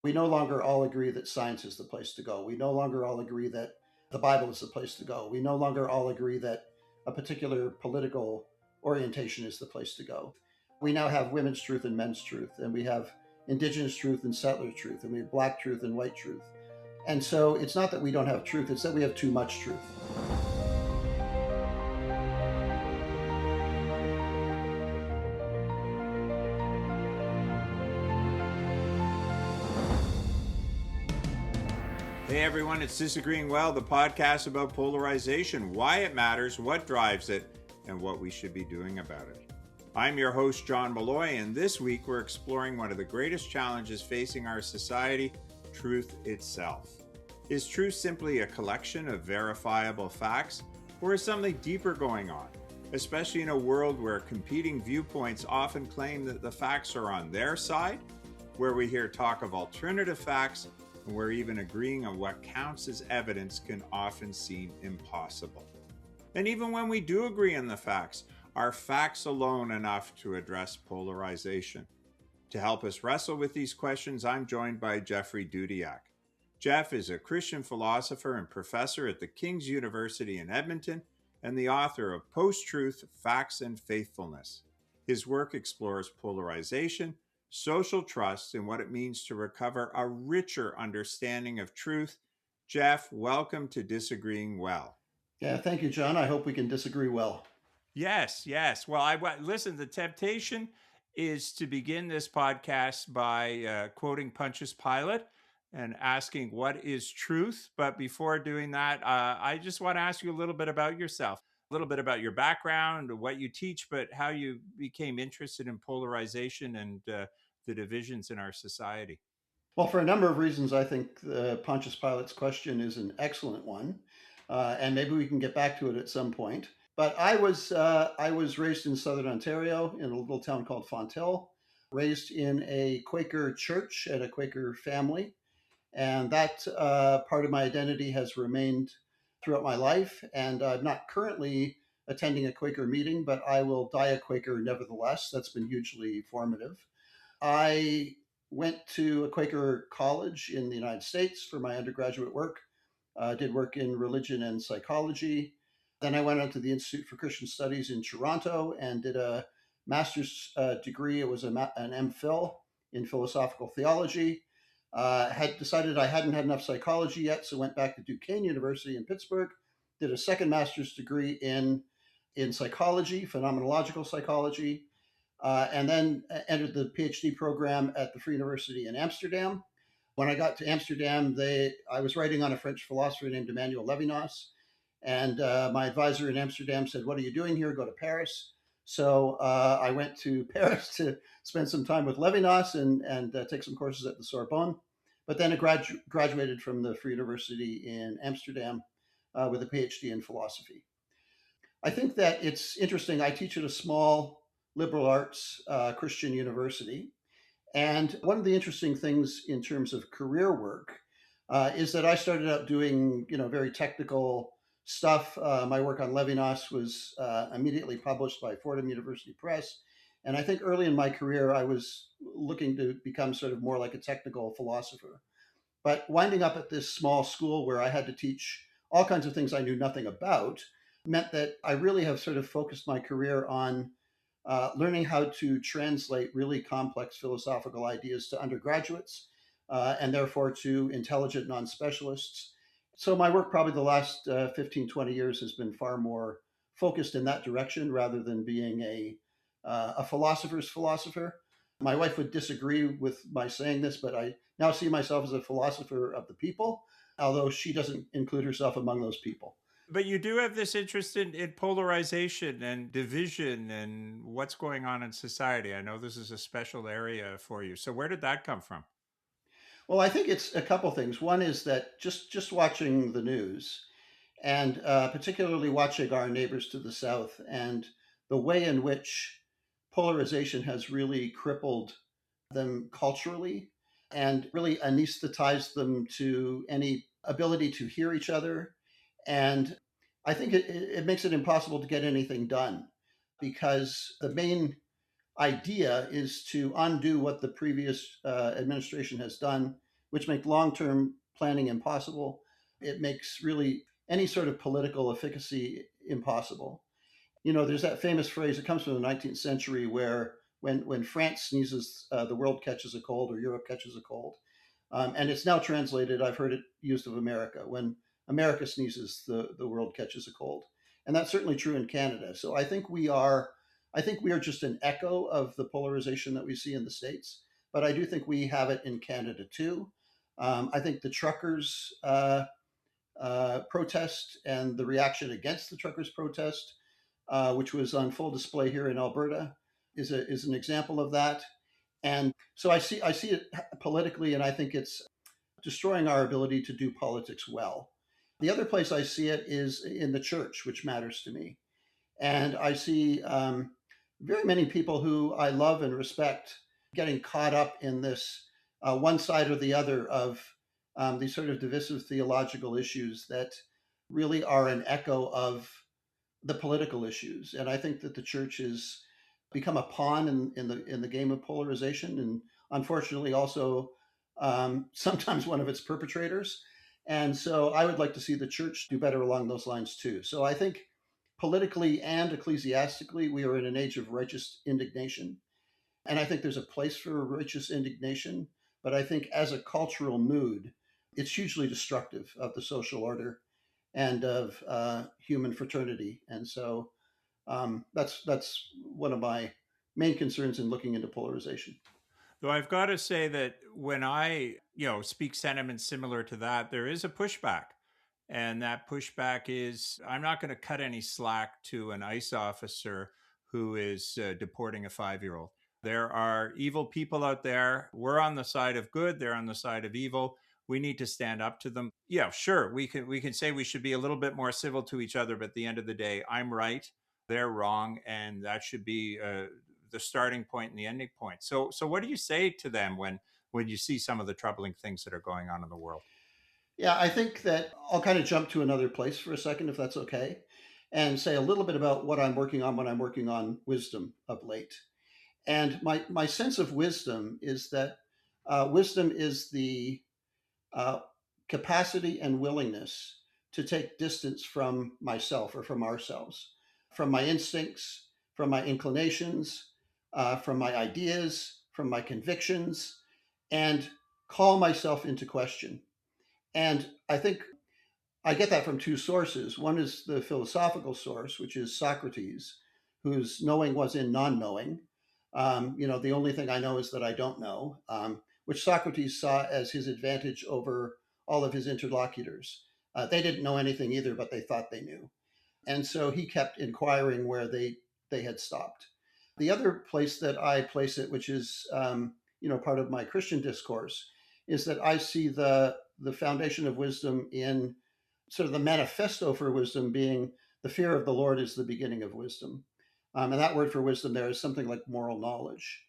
We no longer all agree that science is the place to go. We no longer all agree that the Bible is the place to go. We no longer all agree that a particular political orientation is the place to go. We now have women's truth and men's truth, and we have indigenous truth and settler truth, and we have black truth and white truth. And so it's not that we don't have truth, it's that we have too much truth. Hey everyone, it's Disagreeing Well, the podcast about polarization, why it matters, what drives it, and what we should be doing about it. I'm your host, John Malloy, and this week we're exploring one of the greatest challenges facing our society, truth itself. Is truth simply a collection of verifiable facts, or is something deeper going on, especially in a world where competing viewpoints often claim that the facts are on their side, where we hear talk of alternative facts, and where even agreeing on what counts as evidence can often seem impossible. And even when we do agree on the facts, are facts alone enough to address polarization? To help us wrestle with these questions, I'm joined by Jeffrey Dudiak. Jeff is a Christian philosopher and professor at the King's University in Edmonton and the author of Post-Truth, Facts and Faithfulness. His work explores polarization, social trust, and what it means to recover a richer understanding of truth. Jeff, welcome to Disagreeing Well. Yeah, thank you, John. I hope we can disagree well. Yes. Well, listen, the temptation is to begin this podcast by quoting Pontius Pilate and asking what is truth. But before doing that, I just want to ask you a little bit about yourself, a little bit about your background, what you teach, but how you became interested in polarization and the divisions in our society. Well, for a number of reasons, I think Pontius Pilate's question is an excellent one, and maybe we can get back to it at some point. But I was raised in southern Ontario in a little town called Fonthill, raised in a Quaker church and a Quaker family, and that part of my identity has remained throughout my life. And I'm not currently attending a Quaker meeting, but I will die a Quaker nevertheless. That's been hugely formative. I went to a Quaker college in the United States for my undergraduate work, did work in religion and psychology. Then I went on to the Institute for Christian Studies in Toronto and did a master's degree. It was an MPhil in philosophical theology. Had decided I hadn't had enough psychology yet, so went back to Duquesne University in Pittsburgh, did a second master's degree in psychology, phenomenological psychology, and then entered the PhD program at the Free University in Amsterdam. When I got to Amsterdam, I was writing on a French philosopher named Emmanuel Levinas, and my advisor in Amsterdam said, "What are you doing here? Go to Paris." So I went to Paris to spend some time with Levinas and take some courses at the Sorbonne, but then I graduated from the Free University in Amsterdam with a PhD in philosophy. I think that it's interesting. I teach at a small liberal arts Christian university. And one of the interesting things in terms of career work is that I started out doing, very technical stuff. My work on Levinas was immediately published by Fordham University Press. And I think early in my career, I was looking to become sort of more like a technical philosopher. But winding up at this small school where I had to teach all kinds of things I knew nothing about meant that I really have sort of focused my career on learning how to translate really complex philosophical ideas to undergraduates and therefore to intelligent non-specialists. So my work probably the last 15, 20 years has been far more focused in that direction rather than being a philosopher's philosopher. My wife would disagree with my saying this, but I now see myself as a philosopher of the people, although she doesn't include herself among those people. But you do have this interest in polarization and division and what's going on in society. I know this is a special area for you. So where did that come from? Well, I think it's a couple things. One is that just watching the news and particularly watching our neighbors to the south and the way in which polarization has really crippled them culturally and really anesthetized them to any ability to hear each other. And I think it makes it impossible to get anything done because the main idea is to undo what the previous administration has done which make long-term planning impossible. It makes really any sort of political efficacy impossible. There's that famous phrase, it comes from the 19th century, where when France sneezes, the world catches a cold, or Europe catches a cold. And it's now translated, I've heard it used of America. When America sneezes, the world catches a cold. And that's certainly true in Canada. So I think we are just an echo of the polarization that we see in the States, but I do think we have it in Canada too. I think the truckers protest and the reaction against the truckers protest, which was on full display here in Alberta, is an example of that. And so I see it politically, and I think it's destroying our ability to do politics well. The other place I see it is in the church, which matters to me. And I see very many people who I love and respect getting caught up in this one side or the other of these sort of divisive theological issues that really are an echo of the political issues. And I think that the church has become a pawn in the game of polarization, and unfortunately also sometimes one of its perpetrators. And so I would like to see the church do better along those lines too. So I think politically and ecclesiastically, we are in an age of righteous indignation. And I think there's a place for righteous indignation. But I think as a cultural mood, it's hugely destructive of the social order and of human fraternity. And so that's one of my main concerns in looking into polarization. Though I've got to say that when I, speak sentiments similar to that, there is a pushback. And that pushback is I'm not going to cut any slack to an ICE officer who is deporting a 5-year-old. There are evil people out there. We're on the side of good. They're on the side of evil. We need to stand up to them. Yeah, sure. We can say we should be a little bit more civil to each other, but at the end of the day, I'm right, they're wrong, and that should be the starting point and the ending point. So what do you say to them when you see some of the troubling things that are going on in the world? Yeah, I think that I'll kind of jump to another place for a second, if that's okay, and say a little bit about what I'm working on when I'm working on wisdom of late. And my sense of wisdom is that wisdom is the uh, capacity and willingness to take distance from myself or from ourselves, from my instincts, from my inclinations, from my ideas, from my convictions, and call myself into question. And I think I get that from two sources. One is the philosophical source, which is Socrates, whose knowing was in non knowing. The only thing I know is that I don't know, which Socrates saw as his advantage over all of his interlocutors. They didn't know anything either, but they thought they knew. And so he kept inquiring where they had stopped. The other place that I place it, which is part of my Christian discourse, is that I see the foundation of wisdom in sort of the manifesto for wisdom being the fear of the Lord is the beginning of wisdom. And that word for wisdom there is something like moral knowledge.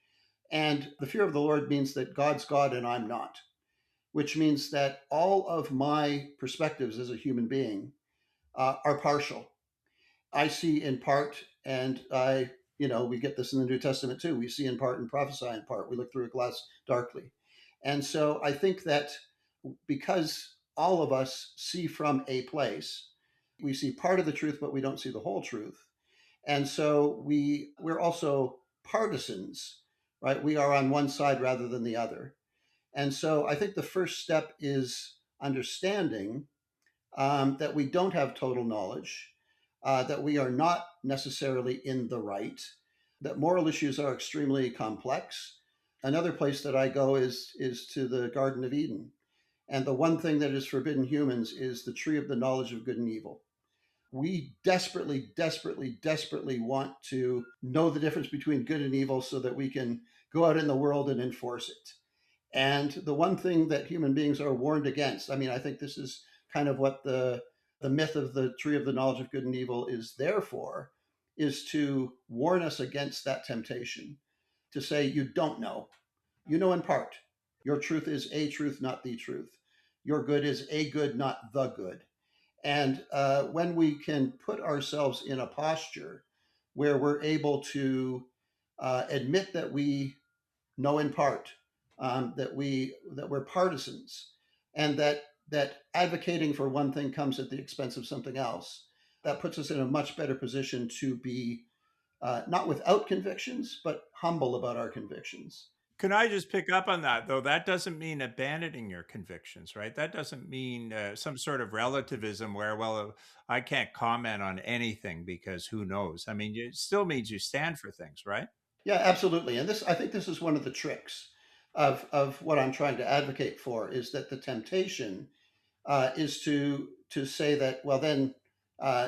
And the fear of the Lord means that God's God and I'm not, which means that all of my perspectives as a human being are partial. I see in part, and we get this in the New Testament too. We see in part and prophesy in part. We look through a glass darkly. And so I think that because all of us see from a place, we see part of the truth, but we don't see the whole truth. And so we're also partisans, right? We are on one side rather than the other. And so I think the first step is understanding that we don't have total knowledge, that we are not necessarily in the right, that moral issues are extremely complex. Another place that I go is to the Garden of Eden. And the one thing that is forbidden humans is the tree of the knowledge of good and evil. We desperately, desperately, desperately want to know the difference between good and evil so that we can go out in the world and enforce it. And the one thing that human beings are warned against, I mean, I think this is kind of what the myth of the tree of the knowledge of good and evil is there for, is to warn us against that temptation, to say, you don't know. You know in part. Your truth is a truth, not the truth. Your good is a good, not the good. And when we can put ourselves in a posture where we're able to admit that we know in part, that we're partisans, and that advocating for one thing comes at the expense of something else. That puts us in a much better position to be not without convictions, but humble about our convictions. Can I just pick up on that, though? That doesn't mean abandoning your convictions, right? That doesn't mean some sort of relativism where, well, I can't comment on anything because who knows? I mean, it still means you stand for things, right? Yeah, absolutely. And I think this is one of the tricks of what I'm trying to advocate for is that the temptation is to say that, well, then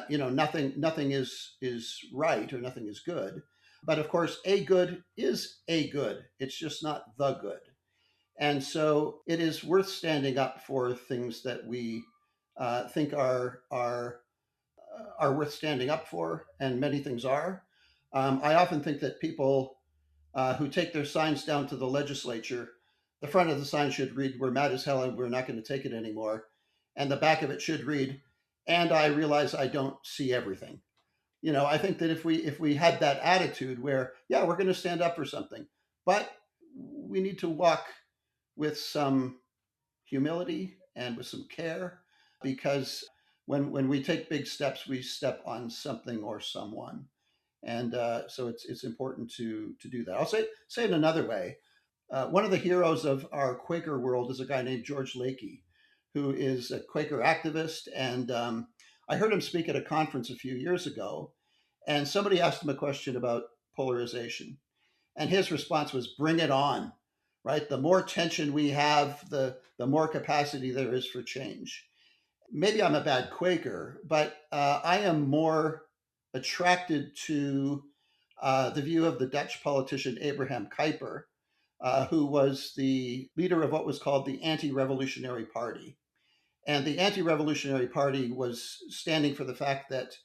nothing is right or nothing is good. But of course, a good is a good. It's just not the good. And so it is worth standing up for things that we think are worth standing up for, and many things are. I often think that people who take their signs down to the legislature, the front of the sign should read, "We're mad as hell and we're not going to take it anymore." And the back of it should read, "And I realize I don't see everything." I think that if we had that attitude where, yeah, we're going to stand up for something, but we need to walk with some humility and with some care, because when we take big steps, we step on something or someone, and so it's important to do that. I'll say it another way. One of the heroes of our Quaker world is a guy named George Lakey, who is a Quaker activist, and I heard him speak at a conference a few years ago, and somebody asked him a question about polarization, and his response was, "Bring it on." Right? The more tension we have, the more capacity there is for change. Maybe I'm a bad Quaker, but I am more attracted to the view of the Dutch politician Abraham Kuyper, who was the leader of what was called the Anti-Revolutionary Party. And the Anti-Revolutionary Party was standing for the fact that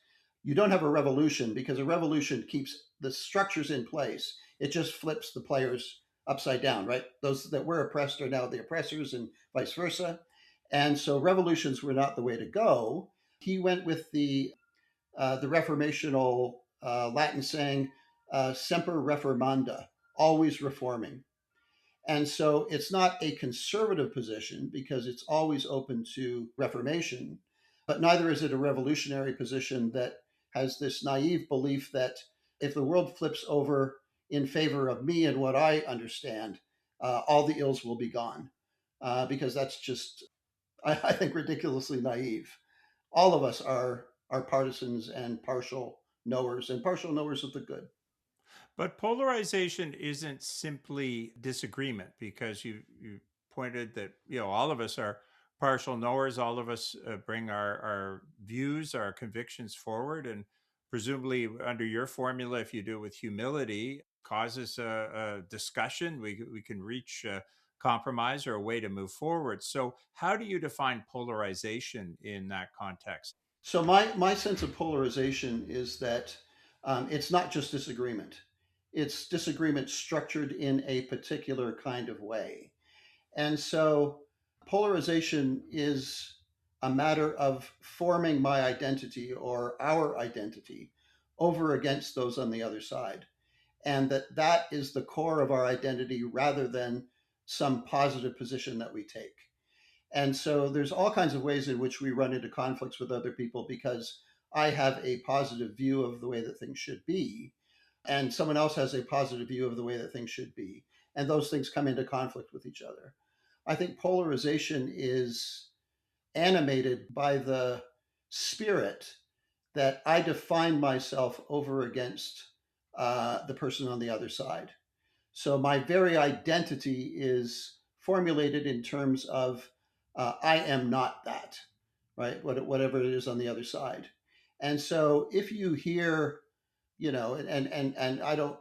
you don't have a revolution because a revolution keeps the structures in place. It just flips the players upside down, right? Those that were oppressed are now the oppressors and vice versa. And so revolutions were not the way to go. He went with the reformational Latin saying, "Semper reformanda," always reforming. And so it's not a conservative position because it's always open to reformation, but neither is it a revolutionary position that has this naive belief that if the world flips over in favor of me and what I understand, all the ills will be gone. Because that's just, I think, ridiculously naive. All of us are partisans and partial knowers of the good. But polarization isn't simply disagreement because you pointed that all of us are partial knowers. All of us bring our views, our convictions forward, and presumably under your formula, if you do it with humility, causes a discussion. We can reach a compromise or a way to move forward. So, how do you define polarization in that context? So my sense of polarization is that it's not just disagreement. It's disagreement structured in a particular kind of way. And so polarization is a matter of forming my identity or our identity over against those on the other side. And that is the core of our identity rather than some positive position that we take. And so there's all kinds of ways in which we run into conflicts with other people because I have a positive view of the way that things should be, and someone else has a positive view of the way that things should be. And those things come into conflict with each other. I think polarization is animated by the spirit that I define myself over against the person on the other side. So my very identity is formulated in terms of I am not that, right? Whatever it is on the other side. And so if you hear, and I don't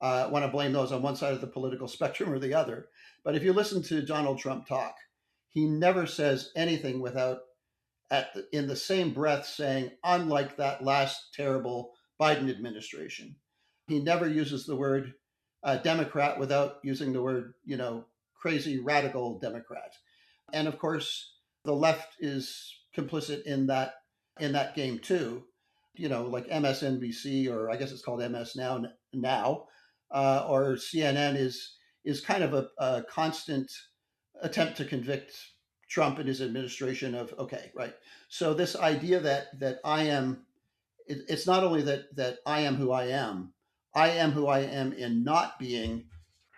want to blame those on one side of the political spectrum or the other, but if you listen to Donald Trump talk, he never says anything without in the same breath saying, unlike that last terrible Biden administration. He never uses the word Democrat without using the word, crazy radical Democrat. And of course, the left is complicit in that game too. Like MSNBC, or I guess it's called MS now, or CNN is kind of a constant attempt to convict Trump and his administration of, okay, right. So this idea that I am, it's not only that I am who I am who I am in not being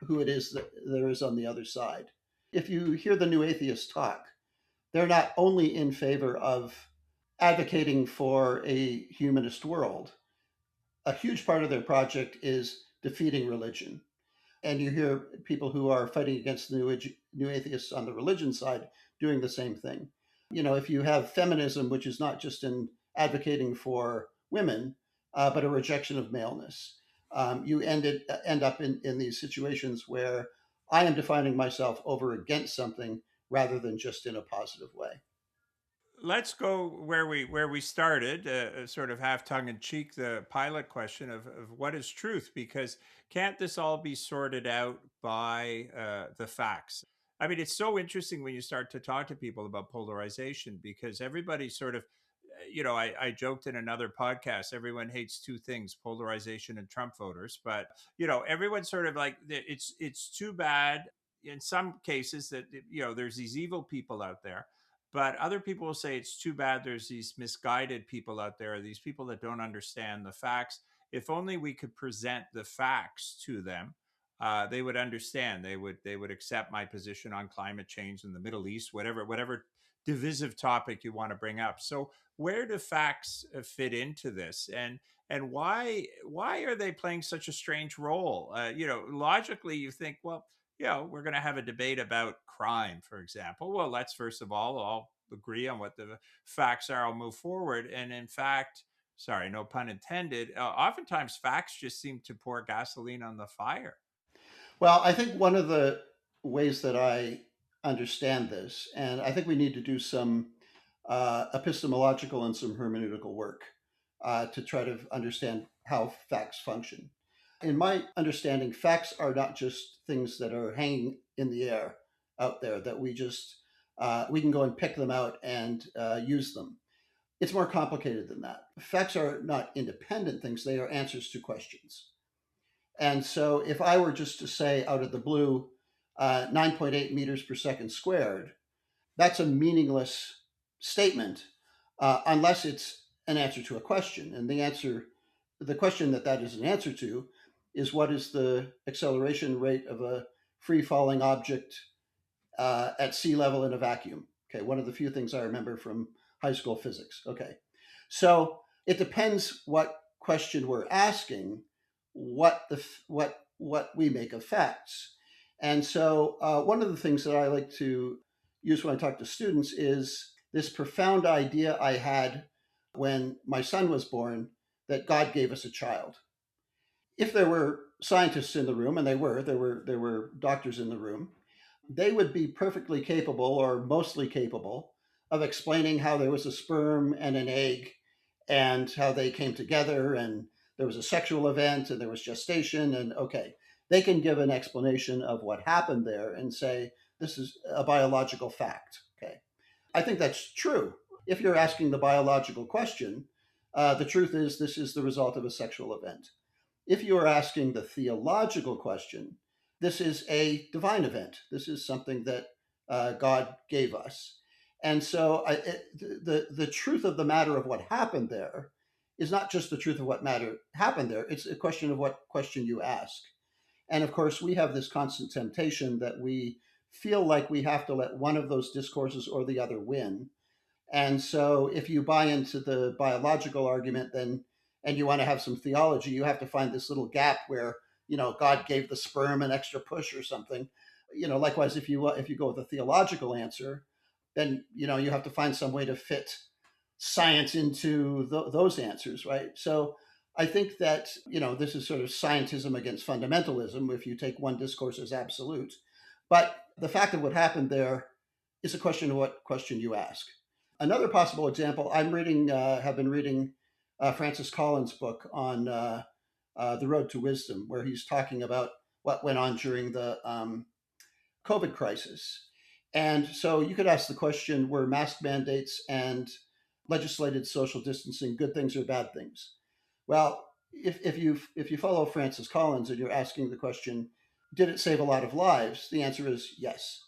who it is that there is on the other side. If you hear the new atheists talk, they're not only in favor of advocating for a humanist world. A huge part of their project is defeating religion. And you hear people who are fighting against the new atheists on the religion side doing the same thing. You know, if you have feminism, which is not just in advocating for women, but a rejection of maleness, you end up in these situations where I am defining myself over against something rather than just in a positive way. Let's go where we started, sort of half tongue in cheek, the pilot question of what is truth, because can't this all be sorted out by the facts? I mean, it's so interesting when you start to talk to people about polarization, because everybody sort of, I joked in another podcast, everyone hates two things: polarization and Trump voters. But everyone's sort of like, it's too bad in some cases that there's these evil people out there, but other people will say it's too bad there's these misguided people out there, these people that don't understand the facts. If only we could present the facts to them, they would understand. They would accept my position on climate change in the Middle East, whatever divisive topic you want to bring up. So where do facts fit into this, and why are they playing such a strange role? Logically, you think, well, we're going to have a debate about crime, for example. Well, let's first of all agree on what the facts are. I'll move forward. And in fact, sorry, no pun intended, oftentimes facts just seem to pour gasoline on the fire. Well, I think one of the ways that I understand this, and I think we need to do some epistemological and some hermeneutical work to try to understand how facts function. In my understanding, facts are not just things that are hanging in the air out there that we can go and pick them out and use them. It's more complicated than that. Facts are not independent things; they are answers to questions. And so, if I were just to say out of the blue, 9.8 meters per second squared, that's a meaningless statement unless it's an answer to a question. And the question that is an answer to, is what is the acceleration rate of a free falling object at sea level in a vacuum? Okay, one of the few things I remember from high school physics. Okay, so it depends what question we're asking, what we make of facts. And so one of the things that I like to use when I talk to students is this profound idea I had when my son was born, that God gave us a child. If there were scientists in the room, and there were doctors in the room, they would be perfectly capable, or mostly capable, of explaining how there was a sperm and an egg and how they came together, and there was a sexual event and there was gestation, and okay, they can give an explanation of what happened there and say this is a biological fact. Okay, I think that's true. If you're asking the biological question, the truth is this is the result of a sexual event. If you are asking the theological question, this is a divine event. This is something that God gave us. And so the truth of the matter of what happened there is not just the truth of what matter happened there. It's a question of what question you ask. And of course, we have this constant temptation that we feel like we have to let one of those discourses or the other win. And so if you buy into the biological argument, then and you want to have some theology, you have to find this little gap where, God gave the sperm an extra push or something. Likewise, if you go with a theological answer, then you have to find some way to fit science into those answers, right? So I think that this is sort of scientism against fundamentalism if you take one discourse as absolute. But the fact of what happened there is a question of what question you ask. Another possible example, have been reading Francis Collins' book on The Road to Wisdom, where he's talking about what went on during the COVID crisis. And so you could ask the question, were mask mandates and legislated social distancing good things or bad things? Well, if you follow Francis Collins and you're asking the question, did it save a lot of lives? The answer is yes.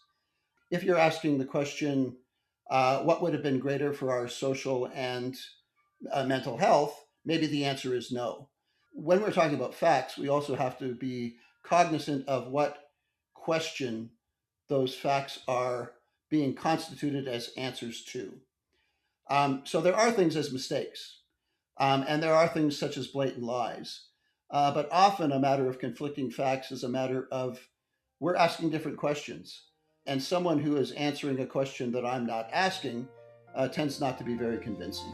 If you're asking the question, what would have been greater for our social and mental health, maybe the answer is no. When we're talking about facts, we also have to be cognizant of what question those facts are being constituted as answers to. So there are things as mistakes, and there are things such as blatant lies. But often a matter of conflicting facts is a matter of we're asking different questions. And someone who is answering a question that I'm not asking tends not to be very convincing.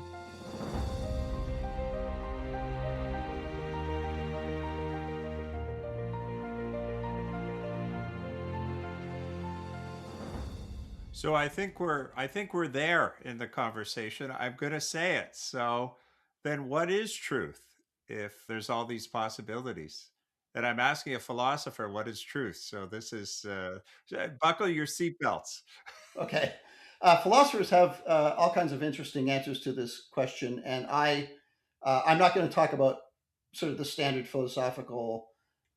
So I think we're there in the conversation. I'm going to say it. So then what is truth if there's all these possibilities? And I'm asking a philosopher what is truth. So this is buckle your seatbelts. Okay. Philosophers have all kinds of interesting answers to this question, and I'm not going to talk about sort of the standard philosophical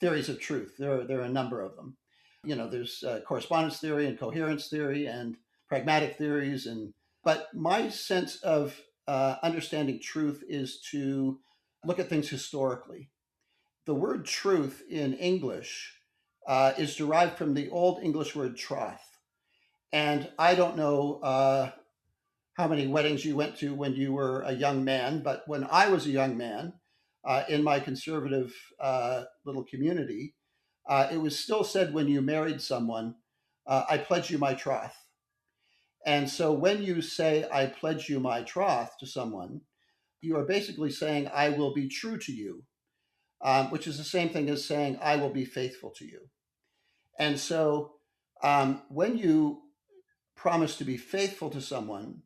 theories of truth. There are a number of them. You know, there's correspondence theory and coherence theory and pragmatic theories, and but my sense of understanding truth is to look at things historically. The word truth in English is derived from the Old English word troth. And I don't know how many weddings you went to when you were a young man, but when I was a young man in my conservative little community, it was still said when you married someone, I pledge you my troth. And so when you say, I pledge you my troth to someone, you are basically saying, I will be true to you, which is the same thing as saying, I will be faithful to you. And so when you promise to be faithful to someone,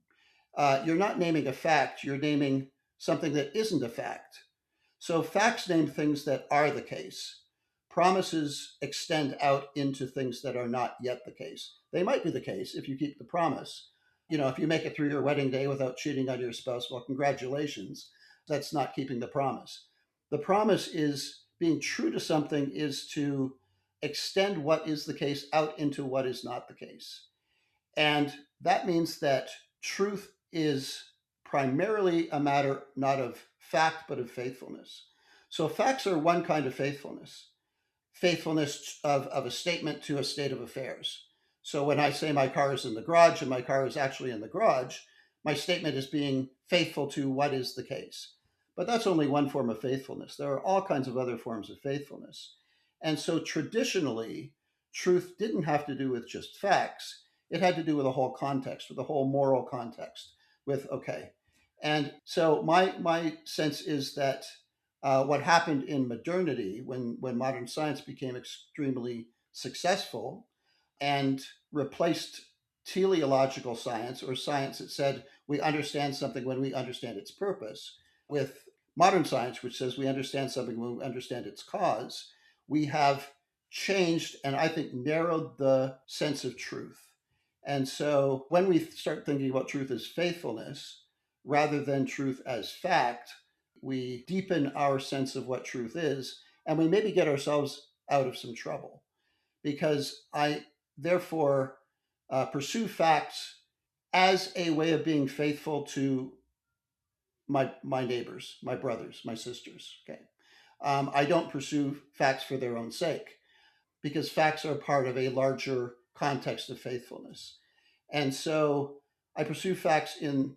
you're not naming a fact, you're naming something that isn't a fact. So facts name things that are the case. Promises extend out into things that are not yet the case. They might be the case if you keep the promise. You know, if you make it through your wedding day without cheating on your spouse, well, congratulations. That's not keeping the promise. The promise is being true to something, is to extend what is the case out into what is not the case. And that means that truth is primarily a matter not of fact, but of faithfulness. So facts are one kind of faithfulness, faithfulness of a statement to a state of affairs. So when I say my car is in the garage and my car is actually in the garage, my statement is being faithful to what is the case. But that's only one form of faithfulness. There are all kinds of other forms of faithfulness. And so traditionally, truth didn't have to do with just facts. It had to do with a whole context, with a whole moral context, with, okay. And so my sense is that what happened in modernity when modern science became extremely successful and replaced teleological science, or science that said we understand something when we understand its purpose, with modern science, which says we understand something when we understand its cause, we have changed and I think narrowed the sense of truth. And so when we start thinking about truth as faithfulness rather than truth as fact, we deepen our sense of what truth is, and we maybe get ourselves out of some trouble. Because I therefore pursue facts as a way of being faithful to my neighbors, my brothers, my sisters. Okay, I don't pursue facts for their own sake because facts are part of a larger context of faithfulness, and so I pursue facts in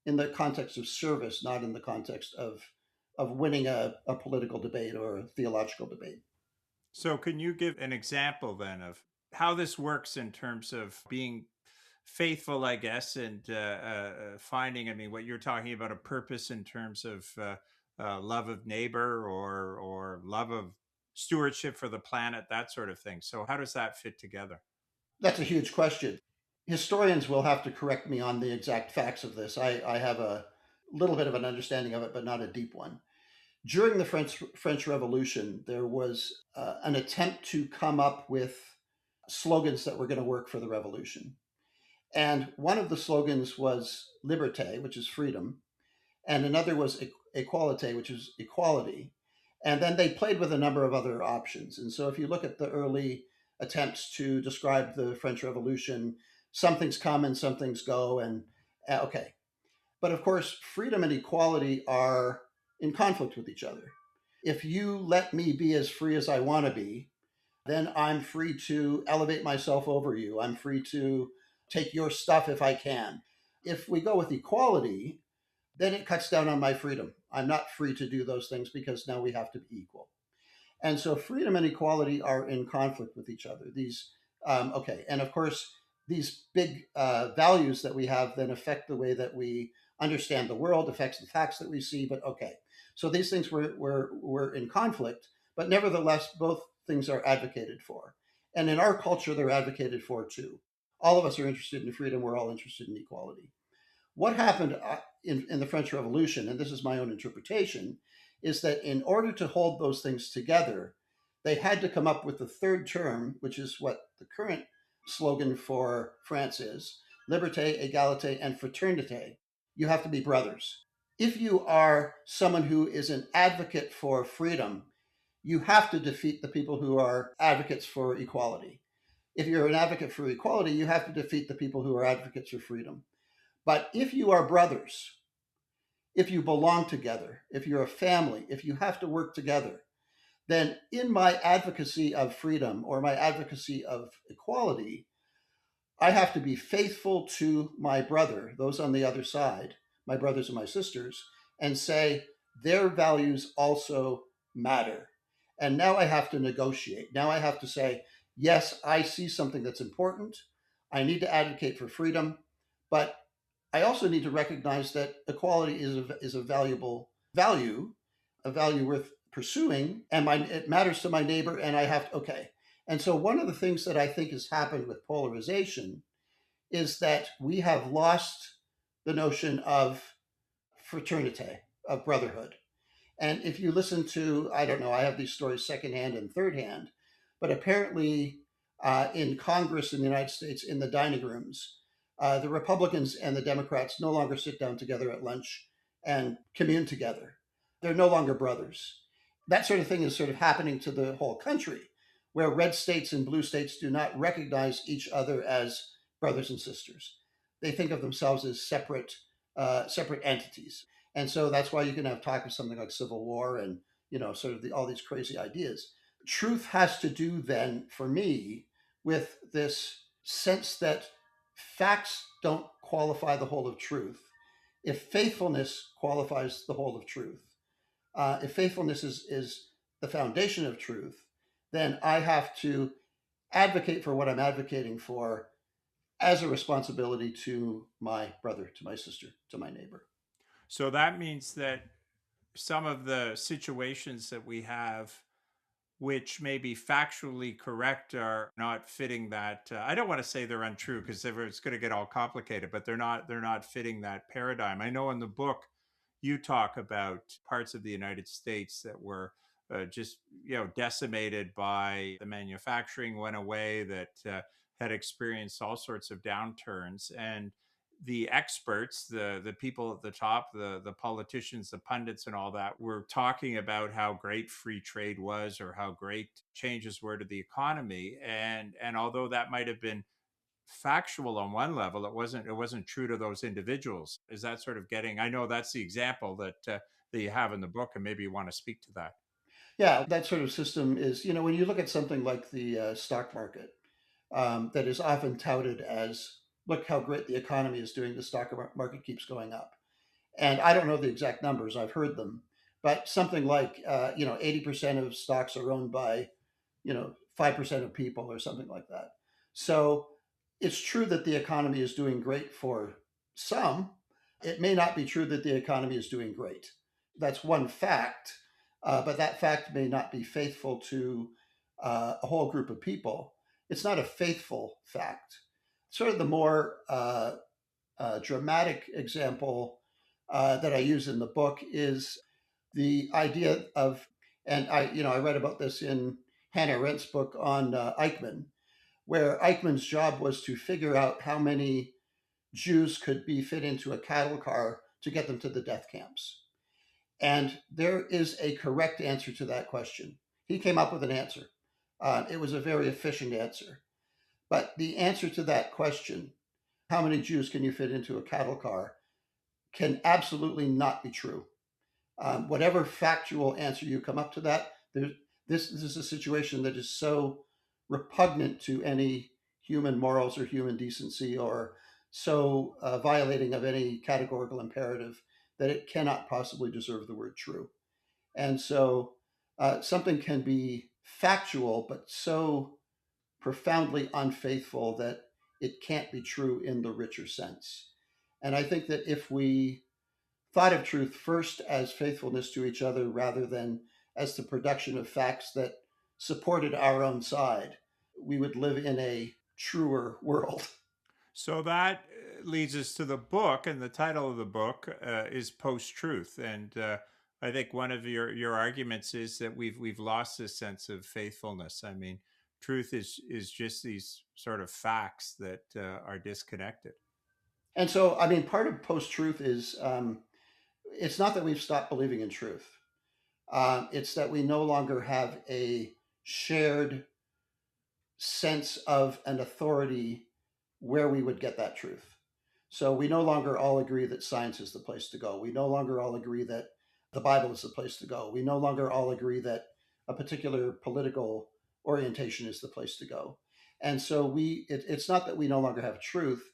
the context of service, not in the context of winning a political debate or a theological debate. So can you give an example then of how this works in terms of being faithful, I guess, and finding, I mean, what you're talking about, a purpose in terms of love of neighbor or love of stewardship for the planet, that sort of thing. So how does that fit together? That's a huge question. Historians will have to correct me on the exact facts of this. I have a little bit of an understanding of it, but not a deep one. During the French Revolution, there was an attempt to come up with slogans that were going to work for the revolution. And one of the slogans was liberté, which is freedom, and another was equalité, which is equality. And then they played with a number of other options. And so if you look at the early attempts to describe the French Revolution, some things come and some things go. And okay. But of course, freedom and equality are in conflict with each other. If you let me be as free as I want to be, then I'm free to elevate myself over you. I'm free to take your stuff if I can. If we go with equality, then it cuts down on my freedom. I'm not free to do those things because now we have to be equal. And so freedom and equality are in conflict with each other. Okay. And of course, these big values that we have then affect the way that we understand the world, affects the facts that we see. But okay. So these things were in conflict, but nevertheless, both things are advocated for. And in our culture, they're advocated for too. All of us are interested in freedom. We're all interested in equality. What happened in the French Revolution, and this is my own interpretation, is that in order to hold those things together, they had to come up with the third term, which is what the current slogan for France is: liberté, égalité, and fraternité. You have to be brothers. If you are someone who is an advocate for freedom, you have to defeat the people who are advocates for equality. If you're an advocate for equality, you have to defeat the people who are advocates for freedom. But if you are brothers, if you belong together, if you're a family, if you have to work together, then in my advocacy of freedom or my advocacy of equality, I have to be faithful to my brother, those on the other side, my brothers and my sisters, and say their values also matter. And now I have to negotiate. Now I have to say, yes, I see something that's important. I need to advocate for freedom, but I also need to recognize that equality is a valuable value, a value worth pursuing, and it matters to my neighbor, and I have to, okay. And so one of the things that I think has happened with polarization is that we have lost the notion of fraternity, of brotherhood. And if you listen to, I don't know, I have these stories secondhand and thirdhand, but apparently in Congress in the United States, in the dining rooms, the Republicans and the Democrats no longer sit down together at lunch and commune together. They're no longer brothers. That sort of thing is sort of happening to the whole country, where red states and blue states do not recognize each other as brothers and sisters. They think of themselves as separate entities. And so that's why you can have talk of something like civil war and sort of all these crazy ideas. Truth has to do then, for me, with this sense that facts don't qualify the whole of truth. If faithfulness qualifies the whole of truth, if faithfulness is the foundation of truth, then I have to advocate for what I'm advocating for as a responsibility to my brother, to my sister, to my neighbor. So that means that some of the situations that we have which may be factually correct are not fitting that I don't want to say they're untrue because it's going to get all complicated, but they're not fitting that paradigm. I know in the book you talk about parts of the United States that were just decimated by the manufacturing went away, that had experienced all sorts of downturns, and the experts, the people at the top, the politicians, the pundits, and all that were talking about how great free trade was or how great changes were to the economy. And although that might have been factual on one level, it wasn't true to those individuals. Is that sort of getting? I know that's the example that you have in the book, and maybe you want to speak to that. Yeah, that sort of system is, when you look at something like the stock market, that is often touted as, look how great the economy is doing, the stock market keeps going up. And I don't know the exact numbers, I've heard them, but something like, 80% of stocks are owned by, 5% of people or something like that. So it's true that the economy is doing great for some. It may not be true that the economy is doing great. That's one fact, but that fact may not be faithful to a whole group of people. It's not a faithful fact. Sort of the more dramatic example that I use in the book is the idea of, and I read about this in Hannah Arendt's book on Eichmann, where Eichmann's job was to figure out how many Jews could be fit into a cattle car to get them to the death camps. And there is a correct answer to that question. He came up with an answer. It was a very efficient answer. But the answer to that question, how many Jews can you fit into a cattle car, can absolutely not be true. Whatever factual answer you come up to that, this is a situation that is so repugnant to any human morals or human decency, or so violating of any categorical imperative, that it cannot possibly deserve the word true. And so something can be factual, but so profoundly unfaithful that it can't be true in the richer sense. And I think that if we thought of truth first as faithfulness to each other rather than as the production of facts that supported our own side, we would live in a truer world. So that leads us to the book, and the title of the book is Post Truth. And I think one of your arguments is that we've lost this sense of faithfulness. I mean, truth is just these sort of facts that are disconnected. And so, I mean, part of post truth is it's not that we've stopped believing in truth, it's that we no longer have a shared sense of an authority where we would get that truth. So we no longer all agree that science is the place to go. We no longer all agree that the Bible is the place to go. We no longer all agree that a particular political orientation is the place to go. And so it's not that we no longer have truth.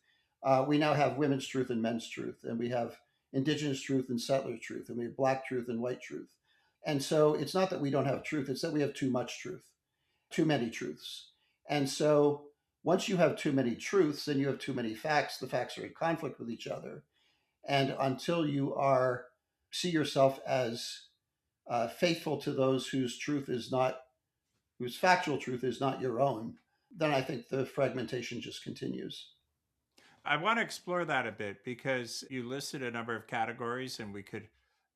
We now have women's truth and men's truth, and we have indigenous truth and settler truth, and we have black truth and white truth. And so it's not that we don't have truth, it's that we have too much truth, too many truths. And so once you have too many truths, then you have too many facts. The facts are in conflict with each other. And until you see yourself as faithful to those whose truth is not, whose factual truth is not your own, then I think the fragmentation just continues. I want to explore that a bit because you listed a number of categories, and we could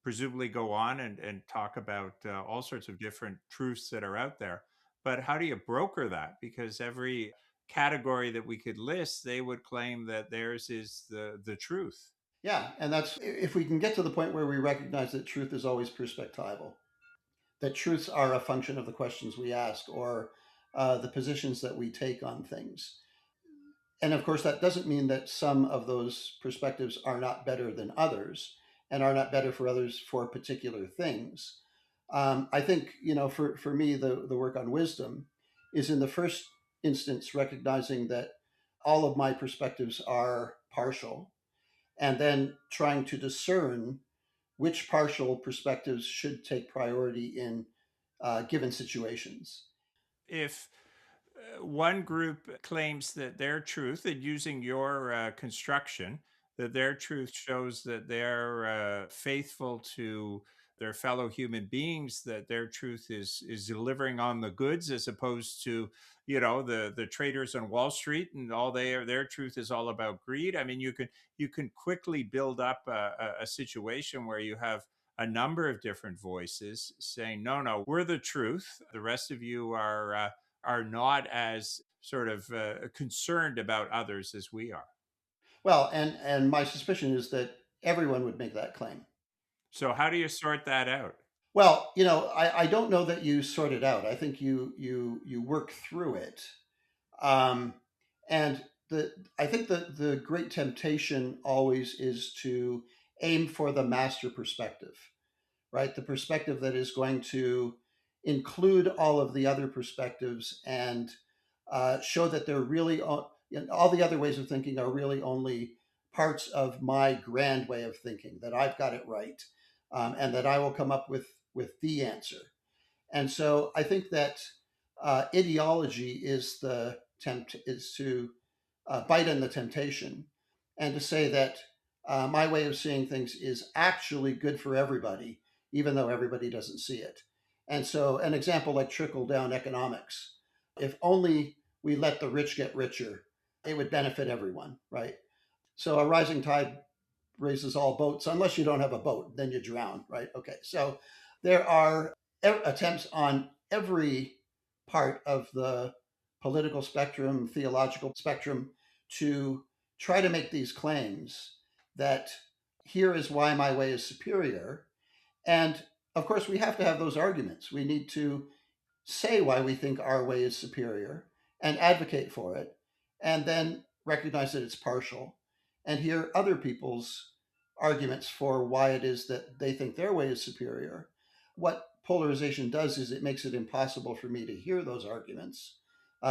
presumably go on and talk about all sorts of different truths that are out there. But how do you broker that? Because every category that we could list, they would claim that theirs is the truth. Yeah, and that's if we can get to the point where we recognize that truth is always perspectival, that truths are a function of the questions we ask, or the positions that we take on things. And of course, that doesn't mean that some of those perspectives are not better than others and are not better for others for particular things. I think, for me, the work on wisdom is in the first instance recognizing that all of my perspectives are partial, and then trying to discern which partial perspectives should take priority in given situations. If one group claims that their truth, and using your construction, that their truth shows that they're faithful to their fellow human beings, that their truth is delivering on the goods, as opposed to the traders on Wall Street, and all their truth is all about greed. I mean, you can quickly build up a situation where you have a number of different voices saying, no, we're the truth, the rest of you are not as sort of concerned about others as we are. Well, and my suspicion is that everyone would make that claim. So how do you sort that out? Well, I don't know that you sort it out. I think you work through it. Um, and I think the great temptation always is to aim for the master perspective, right? The perspective that is going to include all of the other perspectives and show that they're really all the other ways of thinking are really only parts of my grand way of thinking, that I've got it right, and that I will come up with the answer. And so I think that ideology is to bite on the temptation and to say that my way of seeing things is actually good for everybody, even though everybody doesn't see it. And so, an example like trickle down economics, if only we let the rich get richer, it would benefit everyone, right? So, a rising tide raises all boats, unless you don't have a boat, then you drown, right? Okay, so there are attempts on every part of the political spectrum, theological spectrum, to try to make these claims that here is why my way is superior. And of course, we have to have those arguments. We need to say why we think our way is superior and advocate for it, and then recognize that it's partial and hear other people's arguments for why it is that they think their way is superior. What polarization does is it makes it impossible for me to hear those arguments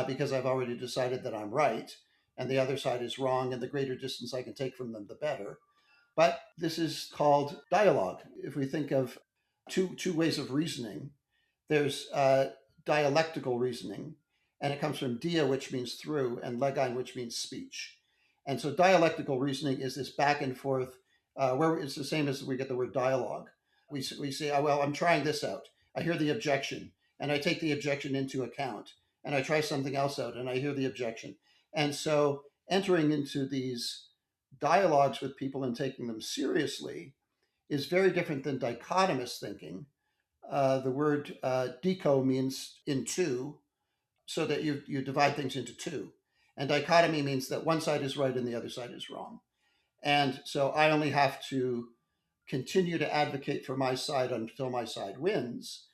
because I've already decided that I'm right and the other side is wrong, and the greater distance I can take from them, the better. But this is called dialogue. If we think of two ways of reasoning, there's dialectical reasoning, and it comes from dia, which means through, and legein, which means speech. And so dialectical reasoning is this back and forth, where it's the same as we get the word dialogue. We say, oh, well, I'm trying this out. I hear the objection, and I take the objection into account, and I try something else out, and I hear the objection. And so entering into these dialogues with people and taking them seriously is very different than dichotomous thinking. The word deco means in two, so that you divide things into two. And dichotomy means that one side is right and the other side is wrong. And so I only have to continue to advocate for my side until my side wins.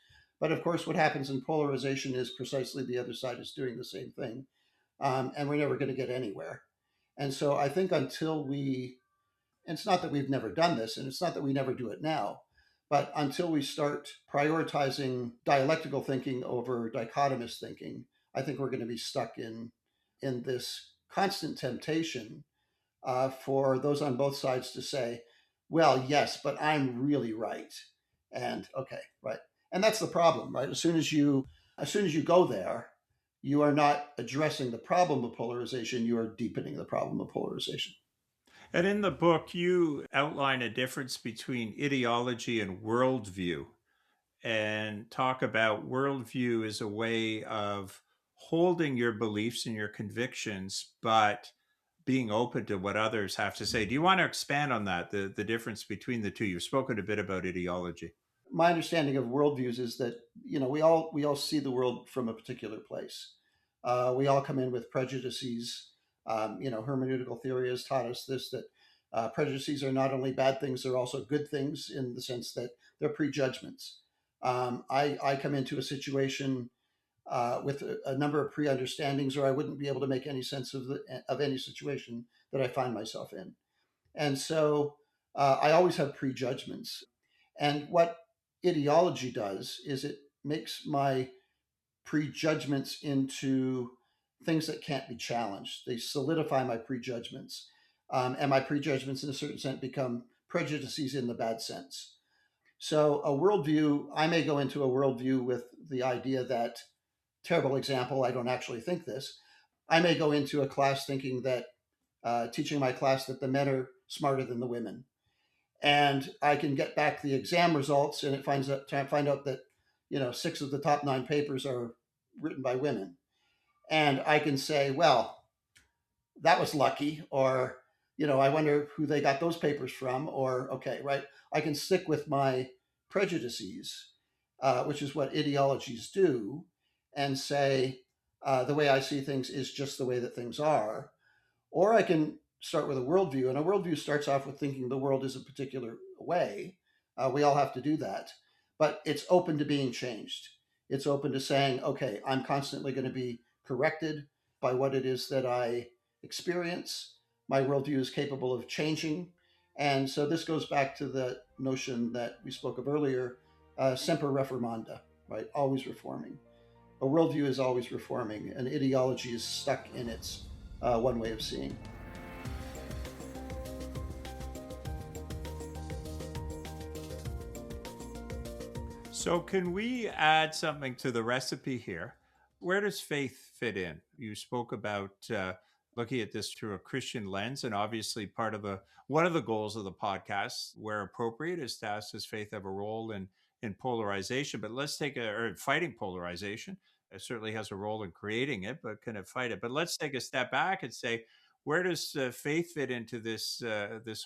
But of course, what happens in polarization is precisely the other side is doing the same thing. And we're never going to get anywhere. And so I think until we, and it's not that we've never done this, and it's not that we never do it now, but until we start prioritizing dialectical thinking over dichotomous thinking, I think we're going to be stuck in this constant temptation for those on both sides to say, "Well, yes, but I'm really right," and okay, right, and that's the problem, right? As soon as you go there, you are not addressing the problem of polarization; you are deepening the problem of polarization. And in the book, you outline a difference between ideology and worldview and talk about worldview as a way of holding your beliefs and your convictions, but being open to what others have to say. Do you want to expand on that, the difference between the two? You've spoken a bit about ideology. My understanding of worldviews is that we all see the world from a particular place. We all come in with prejudices. Hermeneutical theory has taught us this, that prejudices are not only bad things; they're also good things in the sense that they're prejudgments. I come into a situation with a number of pre-understandings, or I wouldn't be able to make any sense of any situation that I find myself in. And so I always have prejudgments. And what ideology does is it makes my prejudgments into things that can't be challenged. They solidify my prejudgments. And my prejudgments, in a certain sense, become prejudices in the bad sense. So, a worldview, I may go into a worldview with the idea that, terrible example, I don't actually think this. I may go into a class thinking that, teaching my class that the men are smarter than the women, and I can get back the exam results, and find out that 6 of the top 9 papers are written by women, and I can say, well, that was lucky, or I wonder who they got those papers from, or okay, right? I can stick with my prejudices, which is what ideologies do, and say the way I see things is just the way that things are, or I can start with a worldview, and a worldview starts off with thinking the world is a particular way. We all have to do that, but it's open to being changed. It's open to saying, okay, I'm constantly going to be corrected by what it is that I experience. My worldview is capable of changing. And so this goes back to the notion that we spoke of earlier, semper reformanda, right? Always reforming. A worldview is always reforming. An ideology is stuck in its one way of seeing. So, can we add something to the recipe here? Where does faith fit in? You spoke about looking at this through a Christian lens, and obviously, part of the one of the goals of the podcast, where appropriate, is to ask, does faith have a role in polarization? But let's take or fighting polarization. It certainly has a role in creating it, but can it fight it? But let's take a step back and say, where does faith fit into this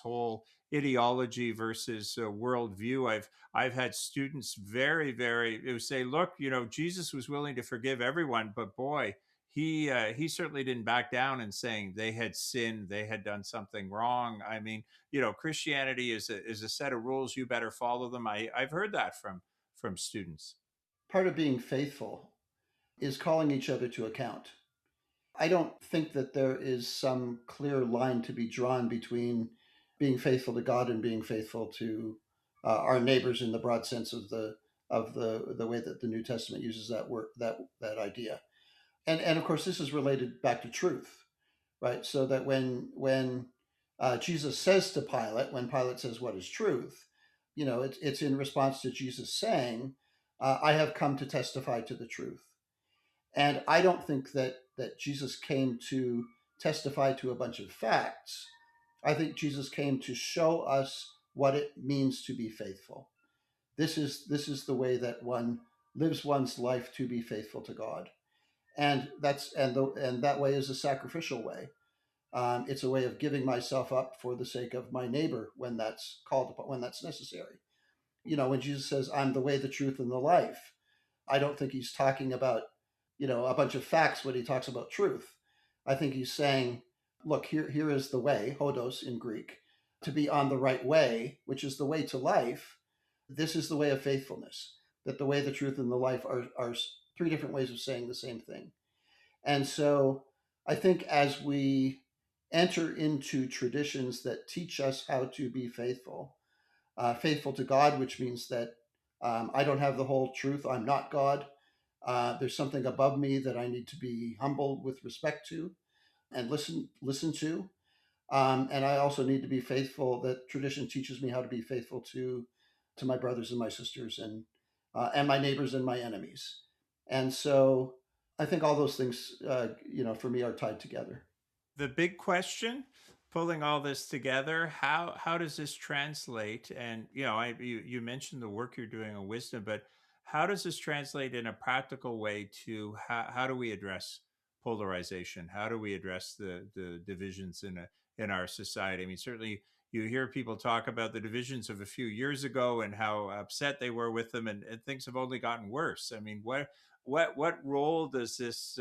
whole ideology versus worldview? I've had students very, very who say, look, Jesus was willing to forgive everyone, but boy, he certainly didn't back down in saying they had sinned, they had done something wrong. I mean, Christianity is a set of rules. You better follow them. I've heard that from students. Part of being faithful is calling each other to account. I don't think that there is some clear line to be drawn between being faithful to God and being faithful to our neighbors in the broad sense of the way that the New Testament uses that word, that idea. And of course, this is related back to truth, right? So that when Jesus says to Pilate, when Pilate says, "What is truth?" it's in response to Jesus saying, "I have come to testify to the truth." And I don't think that Jesus came to testify to a bunch of facts. I think Jesus came to show us what it means to be faithful. This is the way that one lives one's life to be faithful to God, and that way is a sacrificial way. It's a way of giving myself up for the sake of my neighbor when that's called upon, when that's necessary. When Jesus says, "I'm the way, the truth, and the life," I don't think he's talking about, a bunch of facts when he talks about truth. I think he's saying, look, here is the way, hodos in Greek, to be on the right way, which is the way to life. This is the way of faithfulness. That the way, the truth, and the life are three different ways of saying the same thing. And so I think as we enter into traditions that teach us how to be faithful, faithful to God, which means that I don't have the whole truth. I'm not God. There's something above me that I need to be humble with respect to and listen to. And I also need to be faithful. That tradition teaches me how to be faithful to my brothers and my sisters and my neighbors and my enemies. And so I think all those things, for me, are tied together. The big question, pulling all this together, how does this translate? And you mentioned the work you're doing on wisdom, but how does this translate in a practical way to how do we address polarization? How do we address the divisions in our society? I mean, certainly you hear people talk about the divisions of a few years ago and how upset they were with them, and things have only gotten worse. I mean, what role does this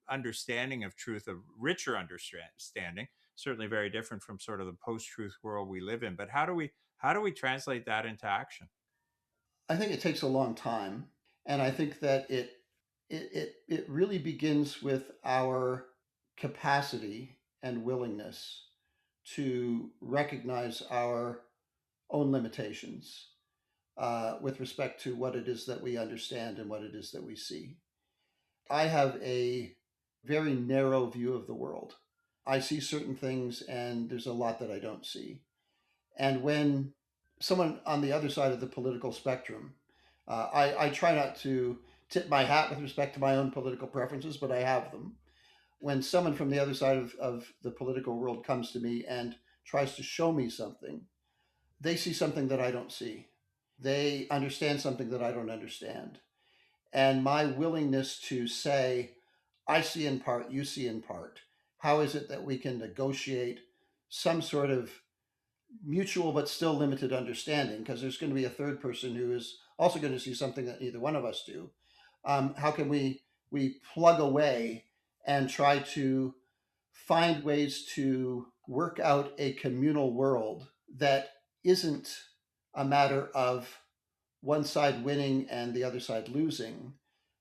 understanding of truth, a richer understanding, certainly very different from sort of the post-truth world we live in, but how do we translate that into action? I think it takes a long time, and I think that it really begins with our capacity and willingness to recognize our own limitations with respect to what it is that we understand and what it is that we see. I have a very narrow view of the world. I see certain things, and there's a lot that I don't see. And when someone on the other side of the political spectrum, I try not to tip my hat with respect to my own political preferences, but I have them. When someone from the other side of the political world comes to me and tries to show me something, they see something that I don't see. They understand something that I don't understand. And my willingness to say, I see in part, you see in part, how is it that we can negotiate some sort of mutual but still limited understanding? Because there's going to be a third person who is also going to see something that neither one of us do. How can we plug away and try to find ways to work out a communal world that isn't a matter of one side winning and the other side losing,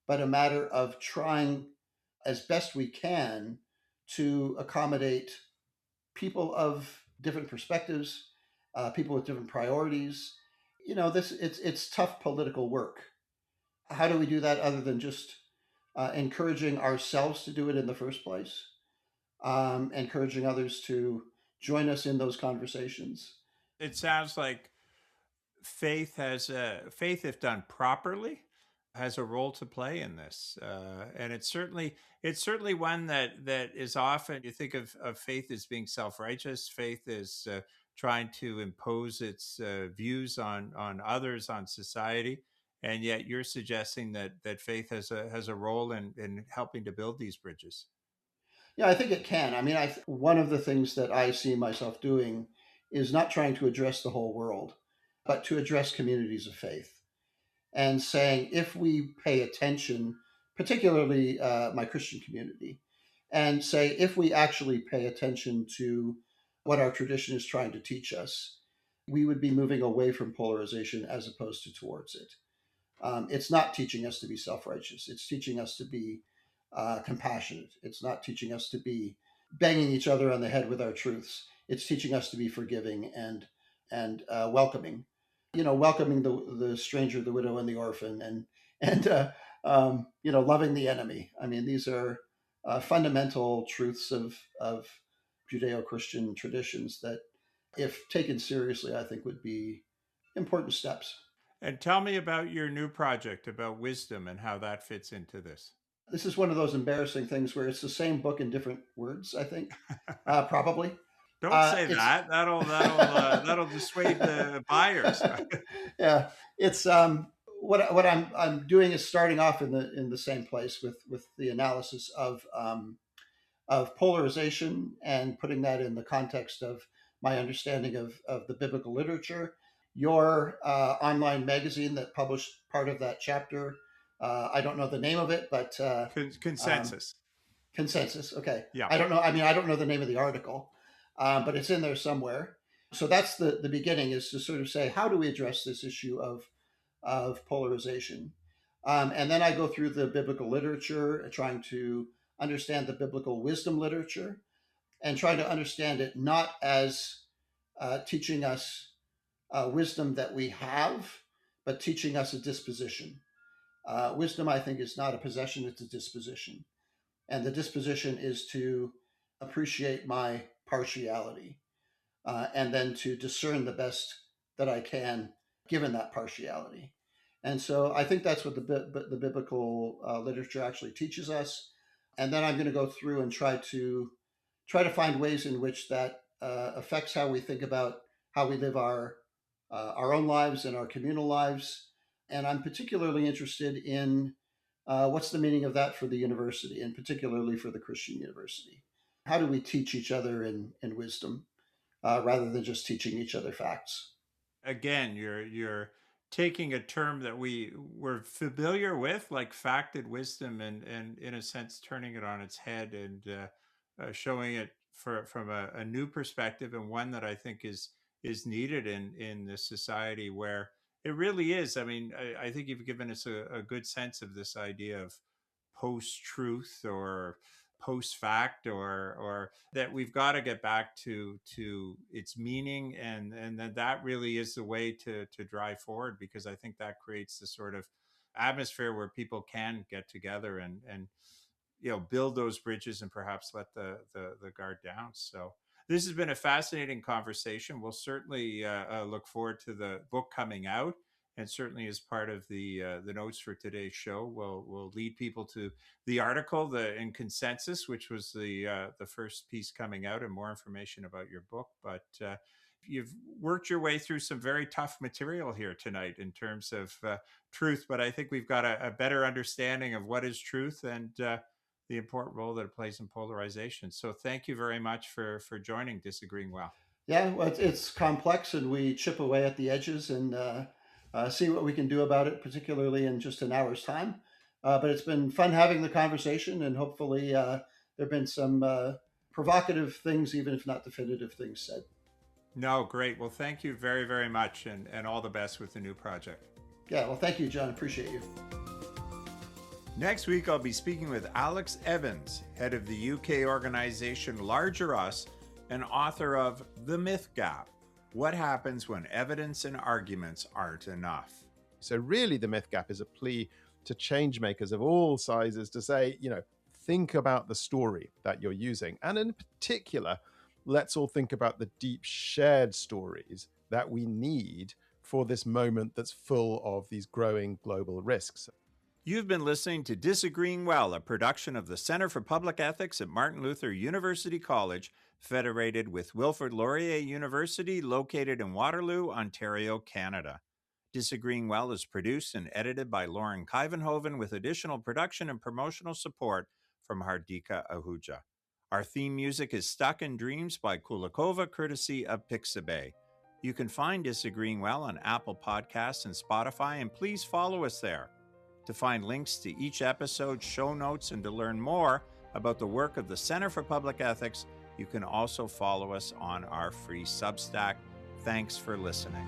but a matter of trying as best we can to accommodate people of different perspectives, people with different priorities. This it's tough political work. How do we do that other than just encouraging ourselves to do it in the first place, encouraging others to join us in those conversations? It sounds like faith, if done properly, has a role to play in this, and it's certainly one that is often, you think of faith as being self-righteous. Faith is trying to impose its views on others, on society, and yet you're suggesting that faith has a role in helping to build these bridges. Yeah, I think it can. I mean, one of the things that I see myself doing is not trying to address the whole world, but to address communities of faith and saying if we pay attention particularly my Christian community, and say if we actually pay attention to what our tradition is trying to teach us, we would be moving away from polarization as opposed to towards it. It's not teaching us to be self-righteous. It's teaching us to be compassionate. It's not teaching us to be banging each other on the head with our truths. It's teaching us to be forgiving and welcoming. Welcoming the stranger, the widow, and the orphan, and loving the enemy. I mean, these are fundamental truths of Judeo-Christian traditions that, if taken seriously, I think would be important steps. And tell me about your new project about wisdom and how that fits into this. This is one of those embarrassing things where it's the same book in different words, I think, probably. Don't say It's that. That'll dissuade the buyers. yeah, it's what I'm doing is starting off in the same place with the analysis of polarization and putting that in the context of my understanding of the biblical literature. Your online magazine that published part of that chapter, I don't know the name of it, but Consensus. Consensus. Okay. Yeah. I don't know. I mean, I don't know the name of the article, but it's in there somewhere. So that's the beginning, is to sort of say, how do we address this issue of polarization? And then I go through the biblical literature, trying to understand the biblical wisdom literature and trying to understand it not as teaching us wisdom that we have, but teaching us a disposition. Wisdom, I think, is not a possession, it's a disposition. And the disposition is to appreciate my partiality and then to discern the best that I can given that partiality. And so I think that's what the biblical literature actually teaches us. And then I'm going to go through and try to find ways in which that affects how we think about how we live our own lives and our communal lives. And I'm particularly interested in what's the meaning of that for the university, and particularly for the Christian university. How do we teach each other in wisdom rather than just teaching each other facts? Again, you're taking a term that we were familiar with, like facted wisdom, and in a sense turning it on its head and showing it from a new perspective, and one that I think is needed in this society where it really is. I mean, I think you've given us a good sense of this idea of post-truth or post-fact, or that we've got to get back to its meaning, and that really is the way to drive forward, because I think that creates the sort of atmosphere where people can get together and build those bridges and perhaps let the guard down. So this has been a fascinating conversation. We'll certainly look forward to the book coming out, and certainly as part of the notes for today's show, we'll lead people to the article in Consensus, which was the first piece coming out, and more information about your book. But you've worked your way through some very tough material here tonight in terms of truth, but I think we've got a better understanding of what is truth and the important role that it plays in polarization. So thank you very much for joining Disagreeing Well. Yeah, well, it's complex, and we chip away at the edges and see what we can do about it, particularly in just an hour's time. But it's been fun having the conversation, and hopefully there have been some provocative things, even if not definitive things said. No, great. Well, thank you very, very much, and all the best with the new project. Yeah, well, thank you, John. Appreciate you. Next week, I'll be speaking with Alex Evans, head of the UK organization Larger Us, and author of The Myth Gap: What Happens When Evidence and Arguments Aren't Enough. So really, the myth gap is a plea to change makers of all sizes to say, think about the story that you're using. And in particular, let's all think about the deep shared stories that we need for this moment that's full of these growing global risks. You've been listening to Disagreeing Well, a production of the Center for Public Ethics at Martin Luther University College, federated with Wilfrid Laurier University, located in Waterloo, Ontario, Canada. Disagreeing Well is produced and edited by Lauren Kivenhoven, with additional production and promotional support from Hardika Ahuja. Our theme music is Stuck in Dreams by Kulikova, courtesy of Pixabay. You can find Disagreeing Well on Apple Podcasts and Spotify, and please follow us there. To find links to each episode, show notes, and to learn more about the work of the Center for Public Ethics, you can also follow us on our free Substack. Thanks for listening.